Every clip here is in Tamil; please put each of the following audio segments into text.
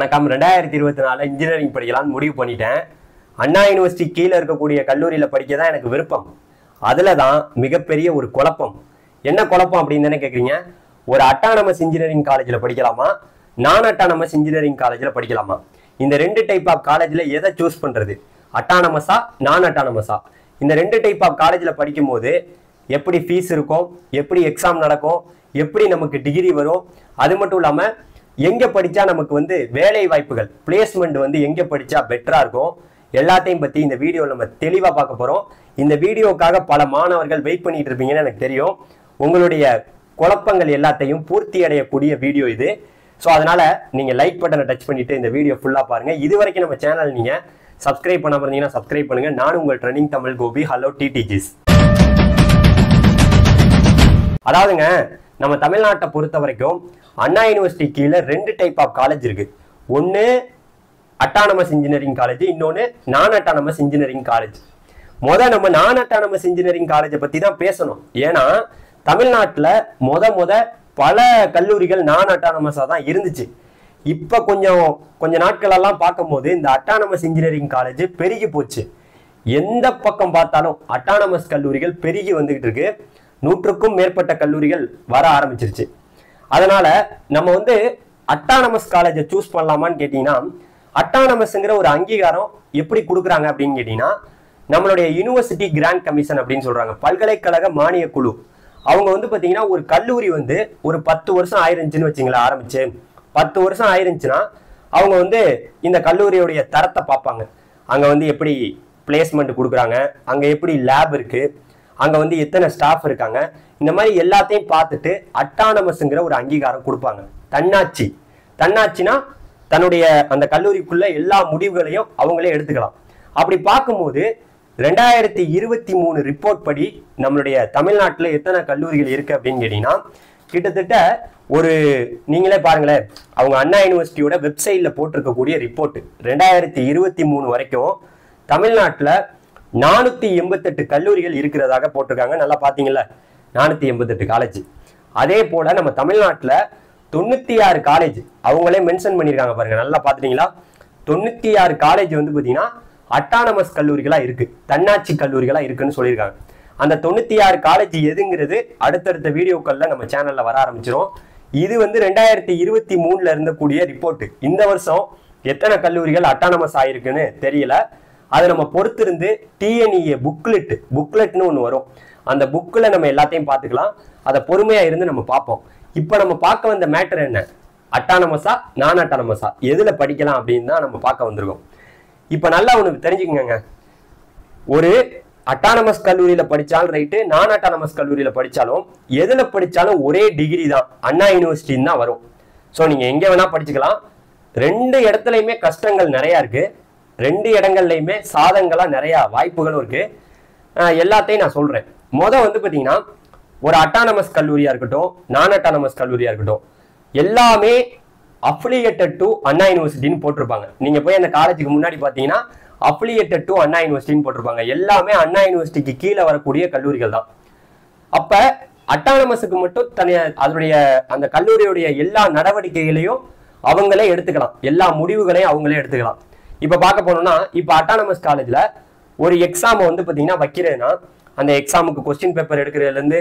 வணக்கம் 2024 இன்ஜினியரிங் படிக்கலாம்னு முடிவு பண்ணிட்டேன். அண்ணா யூனிவர்சிட்டி கீழே இருக்கக்கூடிய கல்லூரியில் படிக்க தான் எனக்கு விருப்பம். அதில் தான் மிகப்பெரிய ஒரு குழப்பம். என்ன குழப்பம் அப்படின்னு தானே கேட்குறீங்க? ஒரு அட்டானமஸ் இன்ஜினியரிங் காலேஜில் படிக்கலாமா, நான் அட்டானமஸ் இன்ஜினியரிங் காலேஜில் படிக்கலாமா? இந்த ரெண்டு டைப் ஆஃப் காலேஜில் எதை சூஸ் பண்ணுறது? அட்டானமஸா நான் அட்டானமஸா? இந்த ரெண்டு டைப் ஆஃப் காலேஜில் படிக்கும்போது எப்படி ஃபீஸ் இருக்கும், எப்படி எக்ஸாம் நடக்கும், எப்படி நமக்கு டிகிரி வரும், அது மட்டும் இல்லாமல் எங்கே படித்தா நமக்கு வேலை வாய்ப்புகள் பிளேஸ்மெண்ட் எங்கே படித்தா பெட்டராக இருக்கும், எல்லாத்தையும் பற்றி இந்த வீடியோவில் நம்ம தெளிவாக பார்க்க போகிறோம். இந்த வீடியோக்காக பல மாணவர்கள் வெயிட் பண்ணிட்டு இருப்பீங்கன்னு எனக்கு தெரியும். உங்களுடைய குழப்பங்கள் எல்லாத்தையும் பூர்த்தி அடையக்கூடிய வீடியோ இது. ஸோ அதனால் நீங்கள் லைக் பட்டனை டச் பண்ணிவிட்டு இந்த வீடியோ ஃபுல்லாக பாருங்கள். இது வரைக்கும் நம்ம சேனல் நீங்கள் சப்ஸ்கிரைப் பண்ண இருந்தீங்கன்னா சப்ஸ்கிரைப் பண்ணுங்கள். நான் உங்கள் ட்ரெண்டிங் தமிழ் கோபி. ஹலோ டிடிஜிஸ். அதாவதுங்க, நம்ம தமிழ்நாட்டை பொறுத்த வரைக்கும் அண்ணா யூனிவர்சிட்டி கீழே ரெண்டு டைப் ஆஃப் காலேஜ் இருக்கு. ஒன்று அட்டானமஸ் இன்ஜினியரிங் காலேஜ், இன்னொன்று நான் அட்டானமஸ் இன்ஜினியரிங் காலேஜ். நம்ம நான் அட்டானமஸ் இன்ஜினியரிங் காலேஜை பற்றி தான் பேசணும். ஏன்னா தமிழ்நாட்டில் பல கல்லூரிகள் நான் அட்டானமஸாக தான் இருந்துச்சு. இப்போ கொஞ்ச நாட்களெல்லாம் பார்க்கும்போது இந்த அட்டானமஸ் இன்ஜினியரிங் காலேஜ் பெருகி போச்சு. எந்த பக்கம் பார்த்தாலும் அட்டானமஸ் கல்லூரிகள் பெருகி வந்துகிட்டு இருக்கு. 100க்கும் மேற்பட்ட கல்லூரிகள் வர ஆரம்பிச்சிருச்சு. அதனால நம்ம அட்டானமஸ் காலேஜை சூஸ் பண்ணலாமான்னு கேட்டீங்கன்னா, அட்டானமஸ்ங்கிற ஒரு அங்கீகாரம் எப்படி கொடுக்குறாங்க அப்படின்னு கேட்டீங்கன்னா, நம்மளுடைய யூனிவர்சிட்டி கிராண்ட் கமிஷன் அப்படின்னு சொல்றாங்க, பல்கலைக்கழக மானிய குழு. அவங்க பாத்தீங்கன்னா ஒரு கல்லூரி ஒரு 10 வருஷம் ஆயிருந்துச்சுன்னு வச்சுங்களேன், ஆரம்பிச்சு 10 வருஷம் ஆயிருந்துச்சுன்னா அவங்க இந்த கல்லூரியுடைய தரத்தை பார்ப்பாங்க. அங்க எப்படி பிளேஸ்மெண்ட் கொடுக்குறாங்க, அங்க எப்படி லேப் இருக்கு, அங்க எத்தனை ஸ்டாஃப் இருக்காங்க, இந்த மாதிரி எல்லாத்தையும் பார்த்துட்டு அட்டானமஸ்ங்கிற ஒரு அங்கீகாரம் கொடுப்பாங்க. தன்னாட்சினா தன்னுடைய அந்த கல்லூரிக்குள்ள எல்லா முடிவுகளையும் அவங்களே எடுத்துக்கலாம். அப்படி பார்க்கும்போது 2023 ரிப்போர்ட் படி நம்மளுடைய தமிழ்நாட்டில் எத்தனை கல்லூரிகள் இருக்கு அப்படின்னு கேட்டீங்கன்னா, கிட்டத்தட்ட நீங்களே பாருங்களேன், அவங்க அண்ணா யூனிவர்சிட்டியோட வெப்சைட்ல போட்டிருக்கக்கூடிய ரிப்போர்ட் 2023 வரைக்கும் தமிழ்நாட்டில் 488 கல்லூரிகள் இருக்கிறதாக போட்டிருக்காங்க. நல்லா பார்த்தீங்களா, 488 காலேஜ். அதே போல நம்ம தமிழ்நாட்டில் 96 காலேஜ் அவங்களே மென்ஷன் பண்ணியிருக்காங்க பாருங்க. நல்லா பார்த்துட்டீங்களா, 96 காலேஜ் பார்த்தீங்கன்னா அட்டானமஸ் கல்லூரிகளா இருக்கு, தன்னாட்சி கல்லூரிகளா இருக்குன்னு சொல்லியிருக்காங்க. அந்த 96 காலேஜ் எதுங்கிறது அடுத்தடுத்த வீடியோக்கள்ல நம்ம சேனல்ல வர ஆரம்பிச்சிரும். இது 2023 இருந்தக்கூடிய ரிப்போர்ட். இந்த வருஷம் எத்தனை கல்லூரிகள் அட்டானமஸ் ஆயிருக்குன்னு தெரியல. அதை நம்ம பொறுத்திருந்து டிஎன்இஏ புக்லெட்னு ஒன்று வரும், அந்த புக்கில் நம்ம எல்லாத்தையும் பார்த்துக்கலாம். அதை பொறுமையா இருந்து நம்ம பார்ப்போம். இப்போ நம்ம பார்க்க வந்த மேட்டர் என்ன, அட்டானமஸா நான் அட்டானமஸா, எதுல படிக்கலாம் அப்படின்னு தான் நம்ம பார்க்க வந்திருக்கோம். இப்போ நல்லா ஒன்று தெரிஞ்சுக்கங்க, ஒரு அட்டானமஸ் கல்லூரியில படிச்சாலும் ரைட்டு, நான் அட்டானமஸ் கல்லூரியில படிச்சாலும் எதுல படிச்சாலும் ஒரே டிகிரி தான், அண்ணா யூனிவர்சிட்டின்னு தான் வரும். ஸோ நீங்க எங்க வேணா படிச்சுக்கலாம். ரெண்டு இடத்துலையுமே கஷ்டங்கள் நிறைய இருக்கு, ரெண்டு இடங்கள்லையுமே சாதங்களா நிறைய வாய்ப்புகளும் இருக்கு. எல்லாத்தையும் நான் சொல்றேன். பாத்தீங்கன்னா ஒரு அட்டானமஸ் கல்லூரியா இருக்கட்டும், நான் அட்டானமஸ் கல்லூரியா இருக்கட்டும், எல்லாமே அஃபிலியேட்டட் டு அண்ணா யூனிவர்சிட்டின்னு போட்டிருப்பாங்க. நீங்க போய் அந்த காலேஜுக்கு முன்னாடி பாத்தீங்கன்னா அஃபிலியேட்டட் டு அண்ணா யூனிவர்சிட்டின்னு போட்டிருப்பாங்க. எல்லாமே அண்ணா யூனிவர்சிட்டிக்கு கீழே வரக்கூடிய கல்லூரிகள் தான். அப்ப அட்டானமஸுக்கு மட்டும் அதனுடைய அந்த கல்லூரியுடைய எல்லா நடவடிக்கைகளையும் அவங்களே எடுத்துக்கலாம், எல்லா முடிவுகளையும் அவங்களே எடுத்துக்கலாம். இப்ப பார்க்க போனோம்னா, இப்ப அட்டானமஸ் காலேஜ்ல ஒரு எக்ஸாம் பாத்தீங்கன்னா வைக்கிறதுனா, அந்த எக்ஸாமுக்கு கொஸ்டின் பேப்பர் எடுக்கிறதுல இருந்து,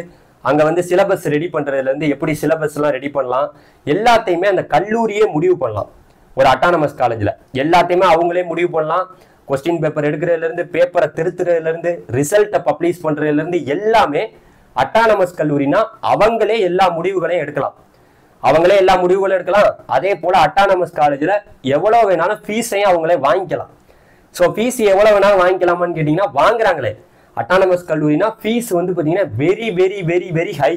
அங்க சிலபஸ் ரெடி பண்றதுல இருந்து, எப்படி சிலபஸ் எல்லாம் ரெடி பண்ணலாம், எல்லாத்தையுமே அந்த கல்லூரியே முடிவு பண்ணலாம். ஒரு அட்டானமஸ் காலேஜ்ல எல்லாத்தையுமே அவங்களே முடிவு பண்ணலாம். கொஸ்டின் பேப்பர் எடுக்கிறதுல இருந்து, பேப்பரை திருத்துறதுல இருந்து, ரிசல்ட்டை பப்ளிஷ் பண்றதுல இருந்து எல்லாமே அட்டானமஸ் கல்லூரினா அவங்களே எல்லா முடிவுகளையும் எடுக்கலாம். அதே போல அட்டானமஸ் காலேஜ்ல எவ்வளவு வேணாலும் ஃபீஸையும் அவங்களே வாங்கிக்கலாம். ஸோ ஃபீஸ் எவ்வளவு வேணாலும் வாங்கிக்கலாமான்னு கேட்டீங்கன்னா, வாங்குறாங்களே. அட்டானமஸ் கல்லூரினா ஃபீஸ் பாத்தீங்கன்னா very very very very high,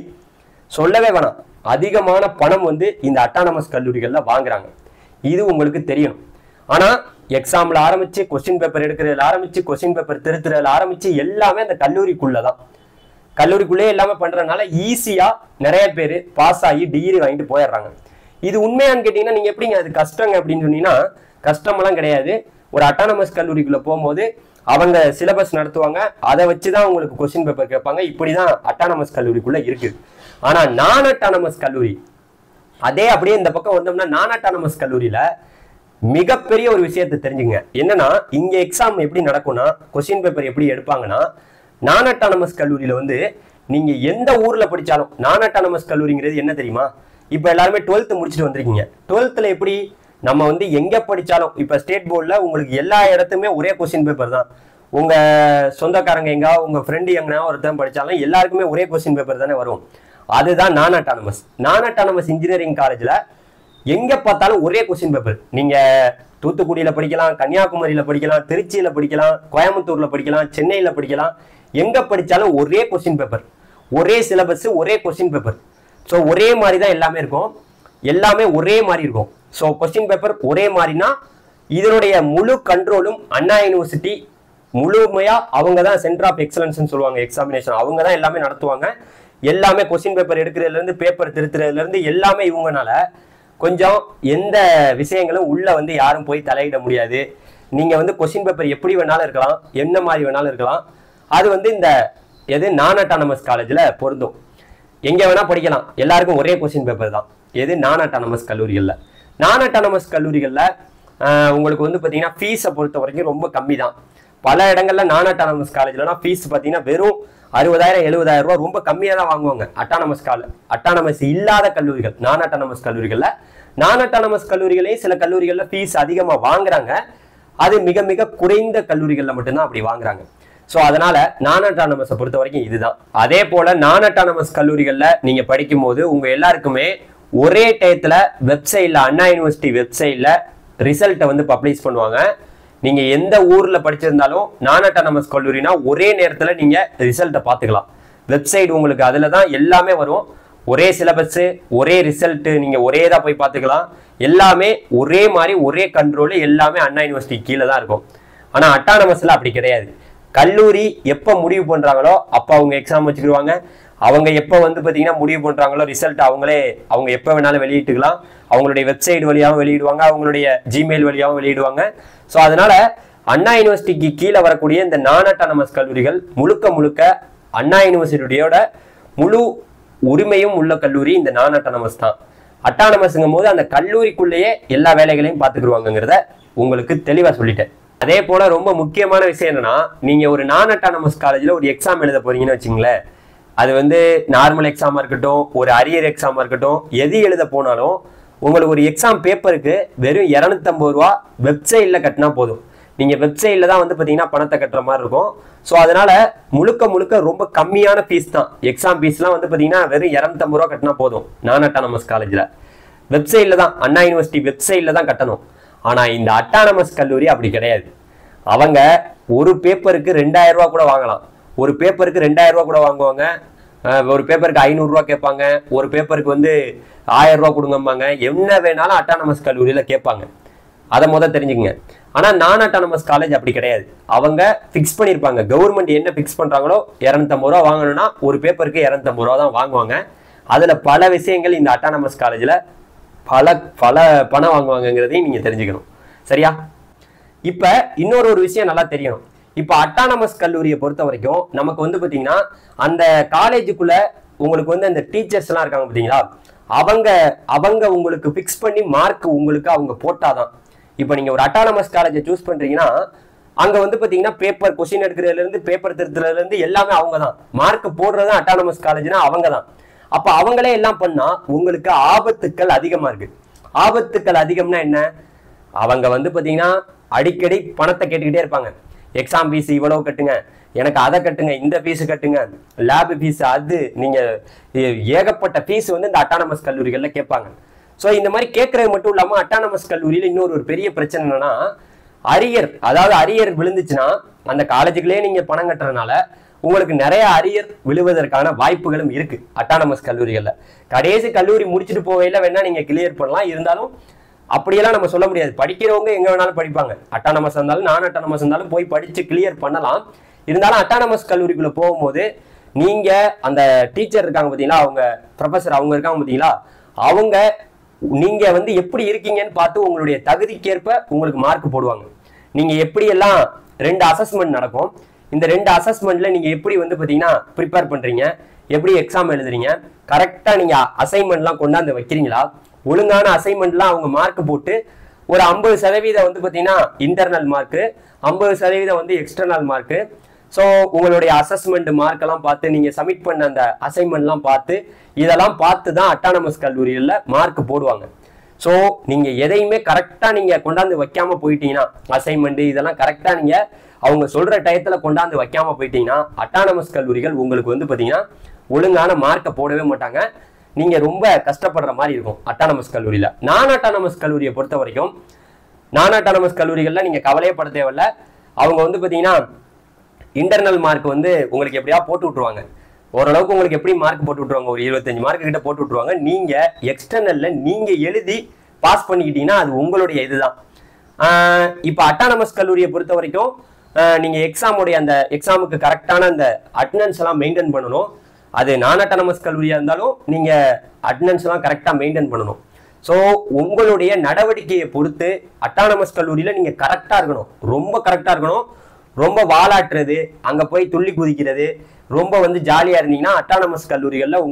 சொல்லவே வேணாம். அதிகமான பணம் இந்த அட்டானமஸ் கல்லூரிகள்ல வாங்குறாங்க. இது உங்களுக்கு தெரியணும். ஆனா எக்ஸாம்ல ஆரம்பிச்சு, கொஸ்டின் பேப்பர் எடுக்கிறதுல ஆரம்பிச்சு, கொஸ்டின் பேப்பர் திருத்துறதுல ஆரம்பிச்சு எல்லாமே அந்த கல்லூரிக்குள்ளதான், கல்லூரிக்குள்ளே எல்லாமே பண்றதுனால ஈஸியா நிறைய பேர் பாஸ் ஆகி டிகிரி வாங்கிட்டு போயிடுறாங்க. இது உண்மையான்னு கேட்டீங்கன்னா, நீங்க எப்படிங்க அது கஷ்டங்க அப்படின்னு சொன்னீங்கன்னா, கஷ்டமெல்லாம் கிடையாது. ஒரு அட்டானமஸ் கல்லூரிக்குள்ள போகும்போது அவங்க சிலபஸ் நடத்துவாங்க, அதை வச்சுதான் உங்களுக்கு கொஸ்டின் பேப்பர் கேட்பாங்க. இப்படிதான் அட்டானமஸ் கல்லூரிக்குள்ள இருக்குது. ஆனா நான் அட்டானமஸ் கல்லூரி அதே அப்படியே இந்த பக்கம் வந்தோம்னா நான் அட்டானமஸ் கல்லூரியில மிகப்பெரிய ஒரு விஷயத்தை தெரிஞ்சுங்க. என்னன்னா இங்க எக்ஸாம் எப்படி நடக்கும்னா, கொஸ்டின் பேப்பர் எப்படி எடுப்பாங்கன்னா, நான் அட்டானமஸ் கல்லூரியில வந்து நீங்க எந்த ஊர்ல படிச்சாலும், நான் அட்டானமஸ் கல்லூரிங்கிறது என்ன தெரியுமா? இப்ப எல்லாருமே 12th முடிச்சுட்டு வந்திருக்கீங்க. 12th எப்படி நம்ம வந்து எங்க படிச்சாலும், இப்ப ஸ்டேட் போர்டுல உங்களுக்கு எல்லா இடத்துமே ஒரே கொஸ்டின் பேப்பர் தான். உங்க சொந்தக்காரங்க எங்க, உங்க ஃப்ரெண்டு எங்கன்னா ஒருத்தன் படிச்சாலும் எல்லாருக்குமே ஒரே கொஸ்டின் பேப்பர் தானே வரும். அதுதான் நான் அட்டானமஸ். நான் அட்டானமஸ் இன்ஜினியரிங் காலேஜ்ல எங்க பார்த்தாலும் ஒரே கொஸ்டின் பேப்பர். நீங்க தூத்துக்குடியில படிக்கலாம், கன்னியாகுமரியில படிக்கலாம், திருச்சியில படிக்கலாம், கோயம்புத்தூர்ல படிக்கலாம், சென்னையில படிக்கலாம். எங்க படிச்சாலும் ஒரே கொஸ்டின் பேப்பர், ஒரே சிலபஸ், ஒரே கொஸ்டின் பேப்பர். ஸோ ஒரே மாதிரி தான் எல்லாமே இருக்கும், எல்லாமே ஒரே மாதிரி இருக்கும். ஸோ கொஸ்டின் பேப்பர் ஒரே மாதிரினா இதனுடைய முழு கண்ட்ரோலும் அண்ணா யூனிவர்சிட்டி முழுமையா அவங்க தான் சென்டர் ஆஃப் எக்ஸலன்ஸ் சொல்லுவாங்க. எக்ஸாமினேஷன் அவங்க தான் எல்லாமே நடத்துவாங்க. எல்லாமே கொஸ்டின் பேப்பர் எடுக்கிறதுல இருந்து பேப்பர் திருத்துறதுல இருந்து எல்லாமே இவங்கனால கொஞ்சம் எந்த விஷயங்களும் உள்ள வந்து யாரும் போய் தலையிட முடியாது. நீங்க வந்து கொஸ்டின் பேப்பர் எப்படி வேணாலும் இருக்கலாம், என்ன மாதிரி வேணாலும் இருக்கலாம். அது வந்து இந்த எது நான் அட்டானமஸ் காலேஜ்ல பொருந்தும். எங்க வேணா படிக்கலாம், எல்லாருக்கும் ஒரே கொஸ்டின் பேப்பர் தான். எது நான் அட்டானமஸ் கல்லூரிகள்ல. நான் அட்டானமஸ் கல்லூரிகள்ல உங்களுக்கு வந்து பாத்தீங்கன்னா ஃபீஸை பொறுத்த வரைக்கும் ரொம்ப கம்மி தான். பல இடங்கள்ல நான் அட்டானமஸ் காலேஜ்லாம் ஃபீஸ் பாத்தீங்கன்னா வெறும் 60,000 70,000 ரூபாய் ரொம்ப கம்மியா தான் வாங்குவாங்க. அட்டானமஸ் இல்லாத கல்லூரிகள், நான் அட்டானமஸ் கல்லூரிகள்ல. நான் அட்டானமஸ் கல்லூரிகளையும் சில கல்லூரிகள்ல ஃபீஸ் அதிகமா வாங்குறாங்க. அது மிக மிக குறைந்த கல்லூரிகள்ல மட்டும்தான் அப்படி வாங்குறாங்க. ஸோ அதனால நான் அட்டானமஸை பொறுத்த வரைக்கும் இதுதான். அதே போல நான் அட்டானமஸ் கல்லூரிகள்ல நீங்க படிக்கும் போது உங்க எல்லாருக்குமே ஒரே டயத்துல வெப்சைட்ல, அண்ணா யூனிவர்சிட்டி வெப்சைட்ல ரிசல்ட்டை வந்து பப்ளிஷ் பண்ணுவாங்க. நீங்க எந்த ஊர்ல படிச்சிருந்தாலும் நான் அட்டானமஸ் கல்லூரினா ஒரே நேரத்துல நீங்க ரிசல்ட்டை பார்த்துக்கலாம். வெப்சைட் உங்களுக்கு அதுல தான் எல்லாமே வரும். ஒரே சிலபஸ், ஒரே ரிசல்ட், நீங்க ஒரே தான் போய் பார்த்துக்கலாம். எல்லாமே ஒரே மாதிரி, ஒரே கண்ட்ரோல், எல்லாமே அண்ணா யூனிவர்சிட்டி கீழே தான் இருக்கும். ஆனா அட்டானமஸ்ல அப்படி கிடையாது. கல்லூரி எப்போ முடிவு பண்றாங்களோ அப்போ அவங்க எக்ஸாம் வச்சுக்கிடுவாங்க. அவங்க எப்போ வந்து பார்த்தீங்கன்னா முடிவு பண்றாங்களோ ரிசல்ட் அவங்க எப்போ வேணாலும் வெளியிட்டுக்கலாம். அவங்களுடைய வெப்சைட் வழியாகவும் வெளியிடுவாங்க, அவங்களுடைய ஜிமெயில் வழியாகவும் வெளியிடுவாங்க. ஸோ அதனால அண்ணா யூனிவர்சிட்டிக்கு கீழே வரக்கூடிய இந்த நான் அட்டானமஸ் கல்லூரிகள் முழுக்க முழுக்க அண்ணா யூனிவர்சிட்டியோட முழு உரிமையும் உள்ள கல்லூரி இந்த நான் அட்டானமஸ் தான். அட்டானமஸ்ங்கும் போது அந்த கல்லூரிக்குள்ளேயே எல்லா வேலைகளையும் பார்த்துக்கிடுவாங்கிறத உங்களுக்கு தெளிவாக சொல்லிட்டேன். அதே போல ரொம்ப முக்கியமான விஷயம் என்னன்னா, நீங்க ஒரு நான் அட்டானமஸ் காலேஜ்ல ஒரு எக்ஸாம் எழுத போறீங்கன்னு வச்சுங்களேன். அது வந்து நார்மல் எக்ஸாமா இருக்கட்டும், ஒரு அரியர் எக்ஸாமா இருக்கட்டும், எது எழுத போனாலும் உங்களுக்கு ஒரு எக்ஸாம் பேப்பருக்கு வெறும் 250 ரூபா வெப்சைட்ல கட்டினா போதும். நீங்க வெப்சைட்ல தான் வந்து பாத்தீங்கன்னா பணத்தை கட்டுற மாதிரி இருக்கும். ஸோ அதனால முழுக்க முழுக்க ரொம்ப கம்மியான ஃபீஸ் தான். எக்ஸாம் ஃபீஸ்லாம் வந்து பாத்தீங்கன்னா வெறும் 250 ரூபா கட்டினா போதும். நான் அட்டானமஸ் காலேஜ்ல வெப்சைட்ல தான், அண்ணா யூனிவர்சிட்டி வெப்சைட்ல தான் கட்டணும். ஆனா இந்த அட்டானமஸ் கல்லூரி அப்படி கிடையாது. அவங்க ஒரு பேப்பருக்கு 2000 ரூபா கூட வாங்கலாம். ஒரு பேப்பருக்கு 2000 ரூபா கூட வாங்குவாங்க. ஒரு பேப்பருக்கு 500 ரூபா கேட்பாங்க. ஒரு பேப்பருக்கு வந்து 1000 ரூபா கொடுங்கம்பாங்க. என்ன வேணாலும் அட்டானமஸ் கல்லூரியில கேட்பாங்க. அதை தெரிஞ்சுக்கங்க. ஆனா நான் அட்டானமஸ் காலேஜ் அப்படி கிடையாது. அவங்க பிக்ஸ் பண்ணிருப்பாங்க. கவர்மெண்ட் என்ன பிக்ஸ் பண்றாங்களோ 250 ரூபா வாங்கணும்னா ஒரு பேப்பருக்கு 250 ரூபா தான் வாங்குவாங்க. அதுல பல விஷயங்கள் இந்த அட்டானமஸ் காலேஜ்ல பல பணம் வாங்குவாங்கிறதையும் நீங்க தெரிஞ்சுக்கணும். சரியா? இப்ப இன்னொரு விஷயம் நல்லா தெரியணும். இப்ப அட்டானமஸ் கல்லூரியை பொறுத்த வரைக்கும் நமக்கு வந்து பாத்தீங்கன்னா அந்த காலேஜுக்குள்ள உங்களுக்கு வந்து அந்த டீச்சர்ஸ் எல்லாம் இருக்காங்க பாத்தீங்களா, அவங்க உங்களுக்கு பிக்ஸ் பண்ணி மார்க் உங்களுக்கு அவங்க போட்டாதான். இப்ப நீங்க ஒரு அட்டானமஸ் காலேஜை சூஸ் பண்றீங்கன்னா அங்க வந்து பாத்தீங்கன்னா பேப்பர் கொஸ்டின் எடுக்கிறதுல இருந்து பேப்பர் திருத்துறதுல இருந்து எல்லாமே அவங்க தான். மார்க் போடுறது அட்டானமஸ் காலேஜ்னா அவங்க தான். அப்ப அவங்களே எல்லாம் பண்ணா உங்களுக்கு ஆபத்துக்கள் அதிகமா இருக்கு. ஆபத்துக்கள் அதிகம்னா என்ன? அவங்க வந்து பாத்தீங்கன்னா அடிக்கடி பணத்தை கேட்டுக்கிட்டே இருப்பாங்க. எக்ஸாம் ஃபீஸ் இவ்வளவு கட்டுங்க, எனக்கு அதை கட்டுங்க, இந்த ஃபீஸ் கட்டுங்க, லேப் ஃபீஸ், அது நீங்க ஏகப்பட்ட ஃபீஸ் வந்து இந்த அட்டானமஸ் கல்லூரிகள்ல கேட்பாங்க. ஸோ இந்த மாதிரி கேட்கறது மட்டும் இல்லாம அட்டானமஸ் கல்லூரியில இன்னொரு பெரிய பிரச்சனை என்னன்னா அரியர் விழுந்துச்சுன்னா அந்த காலேஜுக்குள்ளே நீங்க பணம் கட்டுறதுனால உங்களுக்கு நிறைய அரியர் விழுவதற்கான வாய்ப்புகளும் இருக்கு அட்டானமஸ் கல்லூரிகள்ல. கடைசி கல்லூரி முடிச்சுட்டு போகையில வேணா நீங்க கிளியர் பண்ணலாம். இருந்தாலும் அப்படியெல்லாம் நம்ம சொல்ல முடியாது. படிக்கிறவங்க எங்க வேணாலும் படிப்பாங்க. அட்டானமஸ் இருந்தாலும் நான் அட்டானமஸ் இருந்தாலும் போய் படிச்சு கிளியர் பண்ணலாம். இருந்தாலும் அட்டானமஸ் கல்லூரிக்குள்ள போகும்போது நீங்க அந்த டீச்சர் இருக்காங்க பாத்தீங்களா, அவங்க ப்ரொஃபசர் அவங்க இருக்காங்க பாத்தீங்களா, அவங்க நீங்க வந்து எப்படி இருக்கீங்கன்னு பார்த்து உங்களுடைய தகுதிக்கேற்ப உங்களுக்கு மார்க் போடுவாங்க. நீங்க எப்படி எல்லாம் 2 அசஸ்மெண்ட் நடக்கும். இந்த 2 அசஸ்மெண்ட்ல நீங்க எப்படி வந்து பாத்தீங்கன்னா ப்ரிப்பேர் பண்றீங்க, எப்படி எக்ஸாம் எழுதுறீங்க, கரெக்டா நீங்க அசைன்மெண்ட்லாம் கொண்டாந்து வைக்கிறீங்களா, ஒழுங்கான அசைன்மெண்ட்லாம் அவங்க மார்க் போட்டு ஒரு 50% வந்து பார்த்தீங்கன்னா இன்டர்னல் மார்க்கு, 50% வந்து எக்ஸ்டர்னல் மார்க்கு. ஸோ உங்களுடைய அசஸ்மெண்ட் மார்க்கெல்லாம் பார்த்து நீங்கள் சப்மிட் பண்ண அந்த அசைன்மெண்ட்லாம் பார்த்து இதெல்லாம் பார்த்து தான் அட்டானமஸ் கல்லூரிகளில் மார்க் போடுவாங்க. ஸோ நீங்கள் எதையுமே கரெக்டாக நீங்கள் கொண்டாந்து வைக்காமல் போயிட்டீங்கன்னா, அசைன்மெண்ட் இதெல்லாம் கரெக்டாக நீங்கள் அவங்க சொல்கிற டயத்தில் கொண்டாந்து வைக்காமல் போயிட்டீங்கன்னா அட்டானமஸ் கல்லூரிகள் உங்களுக்கு வந்து பார்த்தீங்கன்னா ஒழுங்கான மார்க்கை போடவே மாட்டாங்க. நீங்கள் ரொம்ப கஷ்டப்படுற மாதிரி இருக்கும் அட்டானமஸ் கல்லூரியில். நான் அட்டானமஸ் கல்லூரியை பொறுத்த வரைக்கும் நான் அட்டானமஸ் கல்லூரிகளில் நீங்கள் கவலையே பட தேவையில்ல. அவங்க வந்து பார்த்தீங்கன்னா இன்டர்னல் மார்க் வந்து உங்களுக்கு எப்படியா போட்டு விட்ருவாங்க. ஓரளவுக்கு உங்களுக்கு எப்படி மார்க் போட்டு விட்ருவாங்க, ஒரு 25 மார்க் கிட்ட போட்டு விட்ருவாங்க. நீங்கள் எக்ஸ்டர்னலில் நீங்கள் எழுதி பாஸ் பண்ணிக்கிட்டீங்கன்னா அது உங்களுடைய இதுதான். இப்போ அட்டானமஸ் கல்லூரியை பொறுத்த வரைக்கும் நீங்கள் எக்ஸாமுடைய அந்த எக்ஸாமுக்கு கரெக்டான அந்த அட்டெண்டன்ஸ் எல்லாம் மெயின்டைன் பண்ணணும். அது நான் அட்டானமஸ் கல்லூரியாக இருந்தாலும் நீங்கள் அட்டெண்டன்ஸ் எல்லாம் கரெக்டாக மெயின்டைன் பண்ணணும். ஸோ உங்களுடைய நடவடிக்கையை பொறுத்து அட்டானமஸ் கல்லூரியில் நீங்கள் கரெக்டாக இருக்கணும், ரொம்ப கரெக்டாக இருக்கணும். ரொம்ப வாலாட்டுறது, அங்கே போய் துள்ளி குதிக்கிறது, ரொம்ப வந்து ஜாலியாக இருந்தீங்கன்னா அட்டானமஸ் கல்லூரிகளில்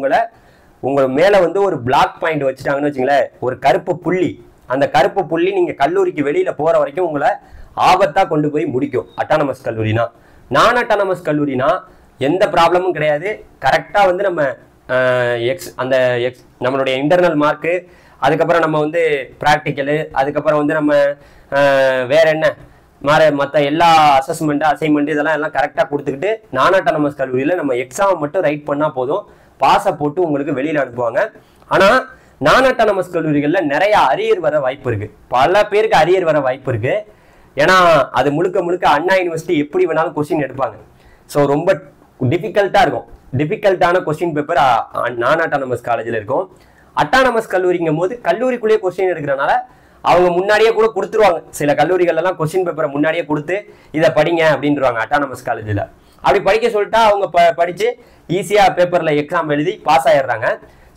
உங்களை மேலே வந்து ஒரு பிளாக் பாயிண்ட் வச்சுட்டாங்கன்னு வச்சுங்களேன், ஒரு கருப்பு புள்ளி. அந்த கருப்பு புள்ளி நீங்கள் கல்லூரிக்கு வெளியில் போகிற வரைக்கும் உங்களை ஆபத்தாக கொண்டு போய் முடிக்கும் அட்டானமஸ் கல்லூரினா. நான் அட்டானமஸ் கல்லூரினா எந்த ப்ராப்ளமும் கிடையாது. கரெக்டாக வந்து நம்ம நம்மளுடைய இன்டர்னல் மார்க்கு, அதுக்கப்புறம் நம்ம வந்து ப்ராக்டிக்கலு, அதுக்கப்புறம் வந்து நம்ம வேற என்ன மற்ற எல்லா அசைன்மெண்ட் இதெல்லாம் கரெக்டாக கொடுத்துக்கிட்டு நான் அட்டானமஸ் கல்லூரியில் நம்ம எக்ஸாம் மட்டும் ரைட் பண்ணால் போதும், பாஸை போட்டு உங்களுக்கு வெளியில் அனுப்புவாங்க. ஆனால் நான் அட்டானமஸ் கல்லூரிகளில் நிறைய அரியர் வர வாய்ப்பு இருக்குது. பல பேருக்கு அரியர் வர வாய்ப்பு இருக்குது. ஏன்னா அது முழுக்க அண்ணா யூனிவர்சிட்டி எப்படி வேணாலும் கொஸ்டின் எடுப்பாங்க. ஸோ ரொம்ப டிஃபிகல்ட்டாக இருக்கும். டிஃபிகல்ட்டான கொஸ்டின் பேப்பர் நான் அட்டானமஸ் காலேஜில் இருக்கும். அட்டானமஸ் கல்லூரிங்கும் போது கல்லூரிக்குள்ளேயே கொஸ்டின் எடுக்கிறனால அவங்க முன்னாடியே கூட கொடுத்துருவாங்க. சில கல்லூரிகள்லாம் கொஸ்டின் பேப்பரை முன்னாடியே கொடுத்து இதை படிங்க அப்படின்றாங்க அட்டானமஸ் காலேஜில். அப்படி படிக்க சொல்லிட்டா அவங்க படித்து ஈஸியாக பேப்பரில் எக்ஸாம் எழுதி பாஸ் ஆகிடுறாங்க.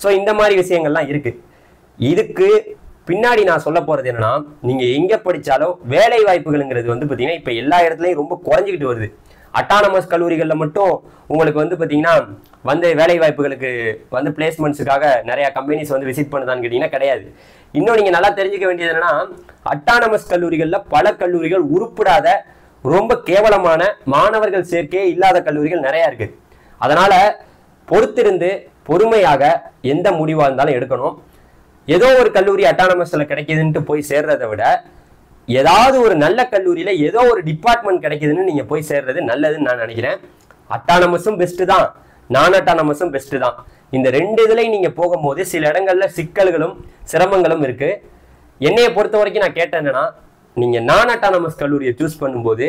ஸோ இந்த மாதிரி விஷயங்கள்லாம் இருக்குது. இதுக்கு பின்னாடி நான் சொல்ல போகிறது என்னன்னா, நீங்கள் எங்கே படித்தாலும் வேலை வாய்ப்புகள்ங்கிறது வந்து பார்த்தீங்கன்னா இப்போ எல்லா இடத்துலையும் ரொம்ப குறைஞ்சிக்கிட்டு வருது. அட்டானமஸ் கல்லூரிகளில் மட்டும் உங்களுக்கு வந்து பார்த்தீங்கன்னா வந்து வேலை வாய்ப்புகளுக்கு வந்து பிளேஸ்மெண்ட்ஸுக்காக நிறைய கம்பெனிஸ் வந்து விசிட் பண்ணுதான்னு கேட்டிங்கன்னா கிடையாது. இன்னும் நீங்கள் நல்லா தெரிஞ்சுக்க வேண்டியது என்னன்னா, அட்டானமஸ் கல்லூரிகளில் பல கல்லூரிகள் உருப்படாத ரொம்ப கேவலமான மாணவர்கள் சேர்க்கையே இல்லாத கல்லூரிகள் நிறையா இருக்குது. அதனால் பொறுத்திருந்து பொறுமையாக எந்த முடிவாக இருந்தாலும் எடுக்கணும். ஏதோ ஒரு கல்லூரி அட்டானமஸில் கிடைக்குதுன்ட்டு போய் சேர்றதை விட ஏதாவது ஒரு நல்ல கல்லூரியில் ஏதோ ஒரு டிபார்ட்மெண்ட் கிடைக்குதுன்னு நீங்கள் போய் சேர்றது நல்லதுன்னு நான் நினைக்கிறேன். அட்டானமஸும் பெஸ்ட்டு தான், நான் அட்டானமஸும் பெஸ்ட்டு தான். இந்த ரெண்டு இதுலையும் நீங்கள் போகும்போது சில இடங்களில் சிக்கல்களும் சிரமங்களும் இருக்குது. என்னையை பொறுத்த வரைக்கும் நான் கேட்டேன் என்னன்னா, நீங்கள் நான் அட்டானமஸ் கல்லூரியை சூஸ் பண்ணும்போது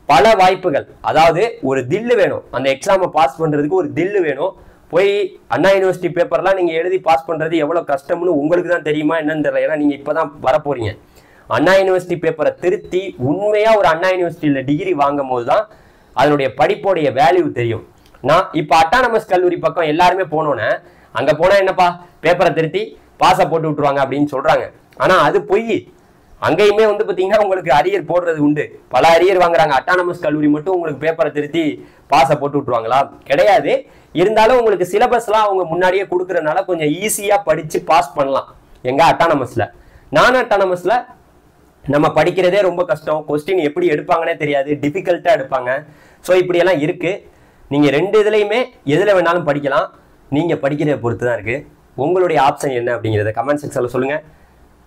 பல வாய்ப்புகள், அதாவது ஒரு தில்லு வேணும். அந்த எக்ஸாமை பாஸ் பண்ணுறதுக்கு ஒரு தில்லு வேணும். போய் அண்ணா யூனிவர்சிட்டி பேப்பர்லாம் நீங்கள் எழுதி பாஸ் பண்ணுறது எவ்வளோ கஷ்டம்னு உங்களுக்கு தான் தெரியுமா என்னன்னு தெரியல. ஏன்னா நீங்கள் இப்போ தான் வரப்போறீங்க. அண்ணா யூனிவர்சிட்டி பேப்பரை திருத்தி உண்மையாக ஒரு அண்ணா யூனிவர்சிட்டியில் டிகிரி வாங்கும் போது தான் அதனுடைய படிப்போடைய வேல்யூ தெரியும். நான் இப்போ அட்டானமஸ் கல்லூரி பக்கம் எல்லாருமே போனோன்னே அங்கே போனால் என்னப்பா பேப்பரை திருத்தி பாஸை போட்டு விட்டுருவாங்க அப்படின்னு சொல்கிறாங்க. ஆனால் அது பொய். அங்கேயுமே வந்து பார்த்தீங்கன்னா உங்களுக்கு அரியர் போடுறது உண்டு. பல அரியர் வாங்குறாங்க. அட்டானமஸ் கல்லூரி மட்டும் உங்களுக்கு பேப்பரை திருத்தி பாஸை போட்டு விட்டுருவாங்களா? கிடையாது. இருந்தாலும் உங்களுக்கு சிலபஸ்லாம் அவங்க முன்னாடியே கொடுக்குறதுனால கொஞ்சம் ஈஸியாக படித்து பாஸ் பண்ணலாம். எங்கள் அட்டானமஸில். நான் அட்டானமஸில் நம்ம படிக்கிறதே ரொம்ப கஷ்டம். கொஸ்டின் எப்படி எடுப்பாங்கன்னே தெரியாது, டிஃபிகல்ட்டாக எடுப்பாங்க. ஸோ இப்படியெல்லாம் இருக்குது. நீங்கள் ரெண்டு இதுலையுமே எதில் வேணாலும் படிக்கலாம். நீங்கள் படிக்கிறத பொறுத்து தான் இருக்குது. உங்களுடைய ஆப்ஷன் என்ன அப்படிங்கிறத கமெண்ட் செக்ஷனில் சொல்லுங்கள்.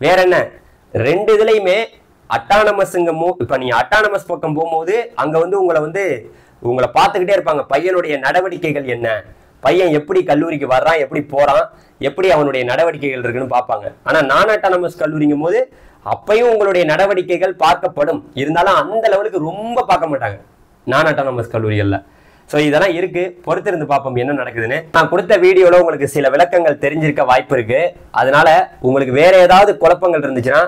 வேற என்ன, ரெண்டு இதுலையுமே அட்டானமஸுங்கமோ இப்போ நீங்கள் அட்டானமஸ் பக்கம் போகும்போது அங்கே வந்து உங்களை பார்த்துக்கிட்டே இருப்பாங்க. பையனுடைய நடவடிக்கைகள் என்ன, பையன் எப்படி கல்லூரிக்கு வர்றான், எப்படி போகிறான், எப்படி அவனுடைய நடவடிக்கைகள் இருக்குன்னு பார்ப்பாங்க. ஆனால் நான் அட்டானமஸ் கல்லூரிங்கும் போது அப்பையும் உங்களுடைய நடவடிக்கைகள் பார்க்கப்படும். இருந்தாலும் அந்த லெவலுக்கு ரொம்ப பார்க்க மாட்டாங்க நான் அட்டானமஸ் கல்லூரிகளில். ஸோ இதெல்லாம் இருக்குது. பொறுத்திருந்து பார்ப்போம் என்ன நடக்குதுன்னு. நான் கொடுத்த வீடியோவில் உங்களுக்கு சில விளக்கங்கள் தெரிஞ்சிருக்க வாய்ப்பு இருக்குது. அதனால உங்களுக்கு வேற ஏதாவது குழப்பங்கள் இருந்துச்சுன்னா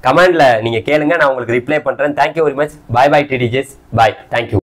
கமெண்ட்ல நீங்கள் கேளுங்க, நான் உங்களுக்கு ரிப்ளை பண்ணுறேன். Thank you very much. Bye bye டிடிஜேஸ். பாய். தேங்க்யூ.